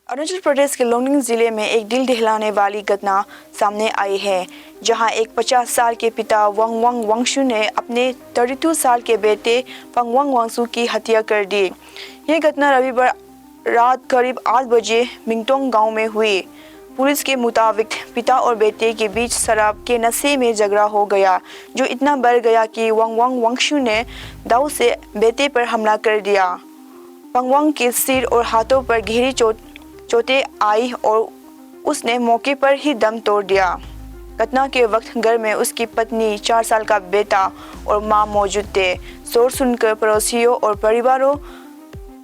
अरुणाचल प्रदेश के लोंगडिंग जिले में एक दिल दहलाने वाली घटना सामने आई है, जहां एक 50 साल के पिता वांगवांग वांगशु ने अपने 32 साल के बेटे वांगवांग वांगसु की हत्या कर दी। यह घटना रविवार रात करीब 8 बजे मिंगटोंग गांव में हुई। पुलिस के मुताबिक पिता और बेटे के बीच शराब के नशे में झगड़ा हो गया, जो इतना बढ़ गया कि वांगवांग वांगशु ने दाव से बेटे पर हमला कर दिया। वांगवांग के सिर और हाथों पर गहरी चोटें आई और उसने मौके पर ही दम तोड़ दिया। घटना के वक्त घर में उसकी पत्नी, 4 साल का बेटा और मां मौजूद थे। शोर सुनकर पड़ोसियों और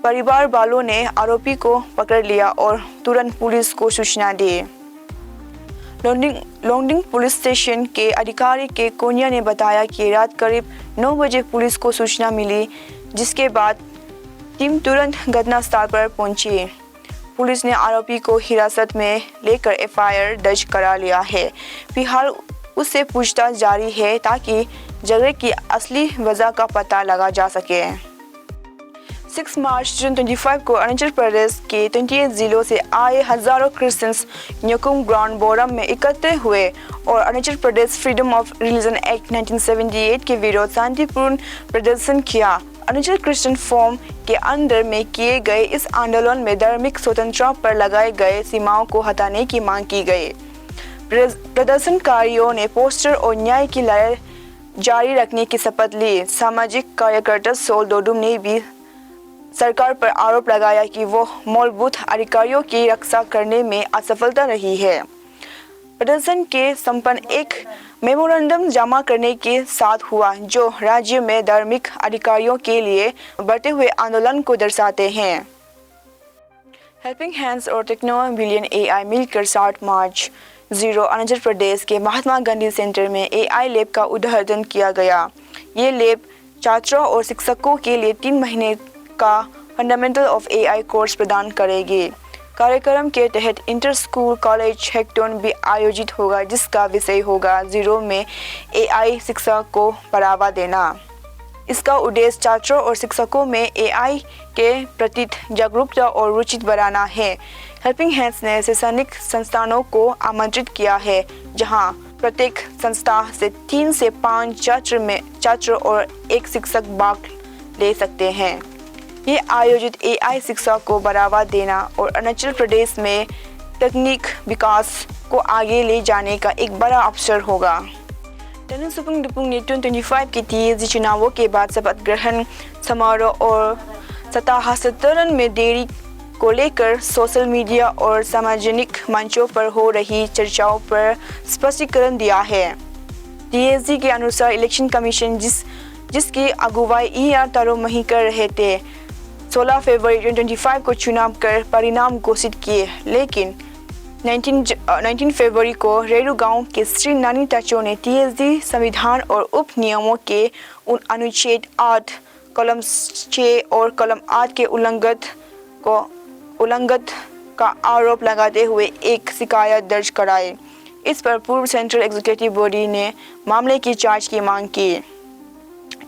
परिवार वालों ने आरोपी को पकड़ लिया और तुरंत पुलिस को सूचना दी। लोंगडिंग पुलिस स्टेशन के अधिकारी के कोन्या ने बताया कि रात करीब 9 बजे पुलिस को सूचना मिली, जिसके बाद टीम तुरंत घटनास्थल पर पहुंची। पुलिस ने आरोपी को हिरासत में लेकर एफआईआर दर्ज करा लिया है। फिलहाल उससे पूछताछ जारी है ताकि झगड़े की असली वजह का पता लगा जा सके। 6 मार्च 2025 को अरुणाचल प्रदेश के 28 जिलों से आए हजारों क्रिश्चियंस न्योकुम ग्राउंड बोरम में इकट्ठे हुए और Arunachal Pradesh freedom of religion act 1978 के विरोध शांतिपूर्ण प्रदर्शन किया। अरुणाचल क्रिश्चियन फोरम के अंदर में किए गए इस आंदोलन में धार्मिक स्वतंत्रता पर लगाए गए सीमाओं को हटाने की मांग की गई। प्रदर्शनकारियों ने पोस्टर और न्याय की लड़ाई जारी रखने की शपथ ली। सामाजिक कार्यकर्ता सोल दोडुम ने भी सरकार पर आरोप लगाया कि वो मूलभूत अधिकारों की रक्षा करने में असफलता रही है। प्रदर्शन के संपन्न एक मेमोरेंडम जमा करने के साथ हुआ, जो राज्य में धार्मिक अधिकारों के लिए बढ़ते हुए आंदोलन को दर्शाते हैं। हेल्पिंग हैंड्स और टेक्नो बिलियन एआई मिलकर 7 मार्च 0 अरुणाचल प्रदेश के महात्मा गांधी सेंटर में एआई लैब का उद्घाटन किया गया। ये लैब छात्रों और शिक्षकों के लिए 3 महीने का फंडामेंटल ऑफ एआई कोर्स प्रदान करेगी। कार्यक्रम के तहत इंटर स्कूल कॉलेज हैकेथॉन भी आयोजित होगा, जिसका विषय होगा 0 में एआई शिक्षा को बढ़ावा देना। इसका उद्देश्य छात्रों और शिक्षकों में एआई के प्रति जागरूकता और रुचि बढ़ाना है। हेल्पिंग हैंड्स ने शैक्षणिक संस्थानों को आमंत्रित किया है, जहां प्रत्येक संस्था से 3 से 5 छात्र और 1 शिक्षक भाग ले सकते हैं। ये आयोजित एआई शिक्षा को बढ़ावा देना और अरुणाचल प्रदेश में तकनीक विकास को आगे ले जाने का एक बड़ा अवसर होगा। तनुसुपुंग दुपुंग ने 2025 के टीएसजी चुनावों के बाद शपथ ग्रहण समारोह और सतह सत्रण में देरी को लेकर सोशल मीडिया और सार्वजनिक मंचों पर हो रही चर्चाओं पर स्पष्टीकरण दिया है। टीएसजी के अनुसार इलेक्शन कमीशन जिसकी अगुवाई ईआर तारोमही कर रहे थे, 16 फरवरी 2025 को चुनाव कर परिणाम घोषित किए, लेकिन 19 फरवरी को रेरू गांव के श्री नानी ताचो ने टीएसजी संविधान और उप नियमों के अनुच्छेद 8 कलम 6 और कलम 8 के उल्लंघन का आरोप लगाते हुए एक शिकायत दर्ज कराई। इस पर पूर्व सेंट्रल एग्जीक्यूटिव बॉडी ने मामले की जांच की मांग की।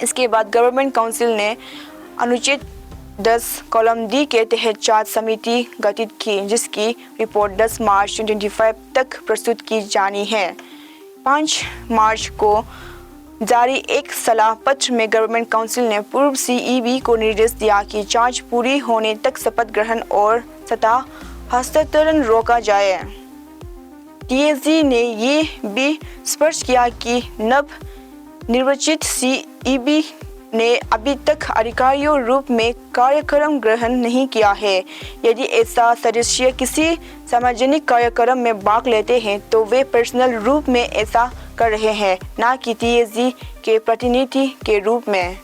इसके बाद गवर्नमेंट काउंसिल ने अनुच्छेद 10 कॉलम डी के तहत जांच समिति गठित की, जिसकी रिपोर्ट 10 मार्च 2025 तक प्रस्तुत की जानी है। 5 मार्च को जारी एक सलाह पत्र में गवर्नमेंट काउंसिल ने पूर्व सीईबी को निर्देश दिया कि जांच पूरी होने तक शपथ ग्रहण और सत्ता हस्तांतरण रोका जाए। टीएसजी ने ये भी स्पष्ट किया कि नव निर्वाचित सीईबी ने अभी तक अधिकारियों रूप में कार्यक्रम ग्रहण नहीं किया है। यदि ऐसा सदस्य किसी सार्वजनिक कार्यक्रम में भाग लेते हैं तो वे पर्सनल रूप में ऐसा कर रहे हैं, न कि टीएसजी के प्रतिनिधि के रूप में।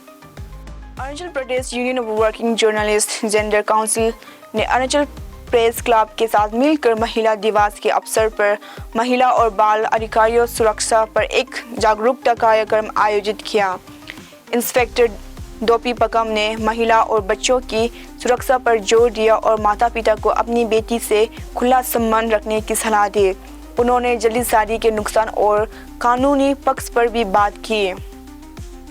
Arunachal Pradesh union of working journalist gender council ने अरुणाचल प्रेस क्लब के साथ मिलकर महिला दिवस के अवसर पर महिला और बाल अधिकारियों सुरक्षा पर एक जागरूकता कार्यक्रम आयोजित किया। इंस्पेक्टर डोपी पकम ने महिला और बच्चों की सुरक्षा पर जोर दिया और माता पिता को अपनी बेटी से खुला संबंध रखने की सलाह दी। उन्होंने जल्दी शादी के नुकसान और कानूनी पक्ष पर भी बात की।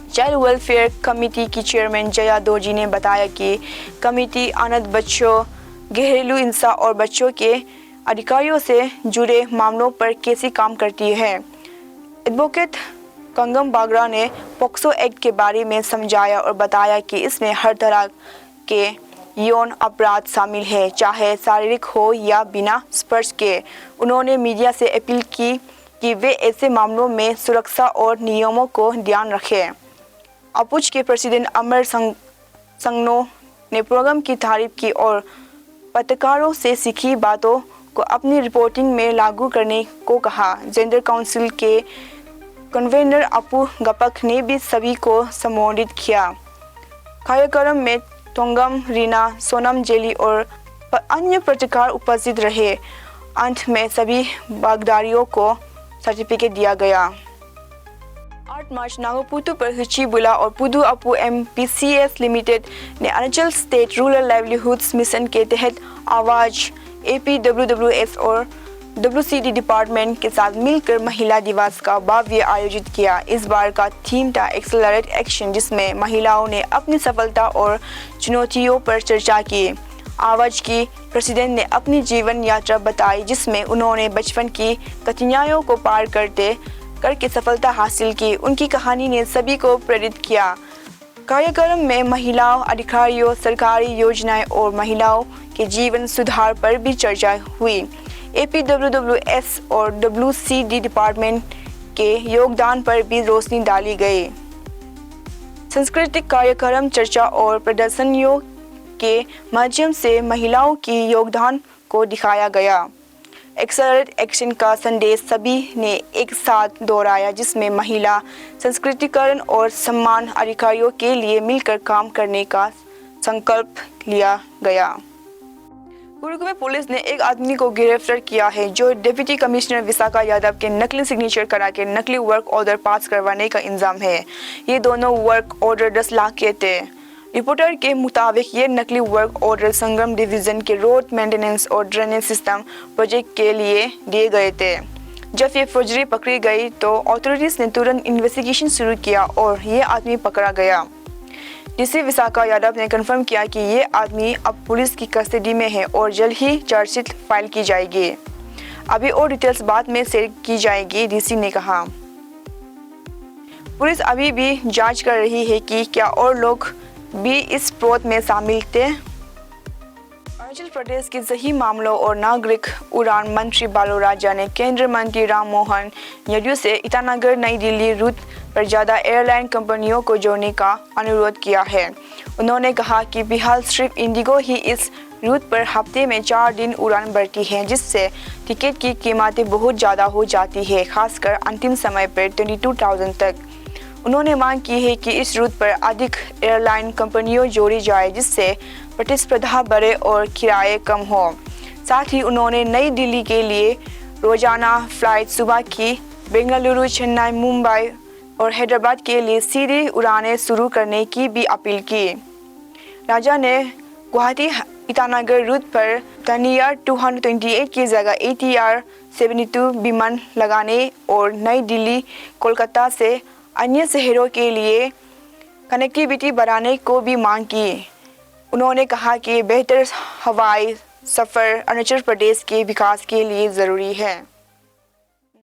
चाइल्ड वेलफेयर कमेटी की चेयरमैन जया दोजी ने बताया कि कमेटी अनाथ बच्चों घरेलू हिंसा और बच्चों के अधिकारों से जुड़े मामलों पर कैसे काम करती है। एडवोकेट कंगम बागरा ने पोक्सो एक्ट के बारे में समझाया और बताया कि इसमें हर तरह के यौन अपराध शामिल है, चाहे शारीरिक हो या बिना स्पर्श के। उन्होंने मीडिया से अपील की कि वे ऐसे मामलों में सुरक्षा और नियमों को ध्यान रखें। अपुच के प्रेसिडेंट अमर संगनो ने प्रोग्राम की तारीफ की और पत्रकारों से सीखी बातों को अपनी रिपोर्टिंग में लागू करने को कहा। जेंडर काउंसिल के कन्वेनर अपू गपक ने भी सभी को संबोधित किया। कार्यक्रम में तोंगम रीना, सोनम जेली और अन्य पत्रकार उपस्थित रहे। अंत में सभी भागीदारियों को सर्टिफिकेट दिया गया। 8 मार्च नागपुतु पर हिचीबुला और पुदु अपू MPCS लिमिटेड ने Arunachal state rural livelihoods mission के तहत आवाज APWWS और WCD डिपार्टमेंट के साथ मिलकर महिला दिवस का भव्य आयोजित किया। इस बार का थीम था एक्सेलरेट एक्शन, जिसमें महिलाओं ने अपनी सफलता और चुनौतियों पर चर्चा की। आवाज की प्रेसिडेंट ने अपनी जीवन यात्रा बताई, जिसमें उन्होंने बचपन की कठिनाइयों को पार करके सफलता हासिल की। उनकी कहानी ने सभी को प्रेरित किया। कार्यक्रम में महिलाओं अधिकारियों, सरकारी योजनाएं और महिलाओं के जीवन सुधार पर भी चर्चा हुई। APWWS और WCD डिपार्टमेंट के योगदान पर भी रोशनी डाली गई। सांस्कृतिक कार्यक्रम, चर्चा और प्रदर्शनियों के माध्यम से महिलाओं के योगदान को दिखाया गया। एक्सेलरेट एक्शन का संदेश सभी ने एक साथ दोहराया, जिसमें महिला सशक्तिकरण और समान अधिकारों के लिए मिलकर काम करने का संकल्प लिया गया। कुर्ग में पुलिस ने एक आदमी को गिरफ्तार किया है, जो डिप्टी कमिश्नर विशाखा यादव के नकली सिग्नेचर करा के नकली वर्क ऑर्डर पास करवाने का इल्जाम है। ये दोनों वर्क ऑर्डर 10 लाख के थे। रिपोर्टर के मुताबिक ये नकली वर्क ऑर्डर संगम डिवीजन के रोड मेंटेनेंस और ड्रेनेज सिस्टम प्रोजेक्ट के लिए दिए गए थे। जब ये फौजरी पकड़ी गई तो अथॉरिटीज ने तुरंत इन्वेस्टिगेशन शुरू किया और ये आदमी पकड़ा गया। डीसी विशाखा यादव ने कंफर्म किया कि ये आदमी अब पुलिस की कस्टडी में है और जल्द ही चार्जशीट फाइल की जाएगी। अभी और डिटेल्स बाद में शेयर की जाएगी, डीसी ने कहा। पुलिस अभी भी जांच कर रही है कि क्या और लोग भी इस फ्रॉड में शामिल थे। अरुणाचल प्रदेश के सही मामलों और नागरिक उड़ान मंत्री बालो राजा ने केंद्रीय मंत्री राम मोहन नायडू से ईटानगर नई दिल्ली रूट पर ज़्यादा एयरलाइन कंपनियों को जोड़ने का अनुरोध किया है। उन्होंने कहा कि फिलहाल सिर्फ इंडिगो ही इस रूट पर हफ्ते में 4 दिन उड़ान भरती है, जिससे टिकट की कीमतें बहुत ज़्यादा हो जाती है, खासकर अंतिम समय पर 22,000 तक। उन्होंने मांग की है कि इस रूट पर अधिक एयरलाइन कंपनियों जोड़ी जाए, जिससे प्रतिस्पर्धा बढ़े और किराए कम हो। साथ ही उन्होंने नई दिल्ली के लिए रोजाना फ्लाइट सुबह की, बेंगलुरु, चेन्नई, मुंबई और हैदराबाद के लिए सीधी उड़ानें शुरू करने की भी अपील की। राजा ने गुवाहाटी ईटानगर रूट पर TANAIR 228 की जगह ATR 72 विमान लगाने और नई दिल्ली, कोलकाता से अन्य शहरों के लिए कनेक्टिविटी बढ़ाने को भी मांग की। उन्होंने कहा कि बेहतर हवाई सफ़र अरुणाचल प्रदेश के विकास के लिए ज़रूरी है।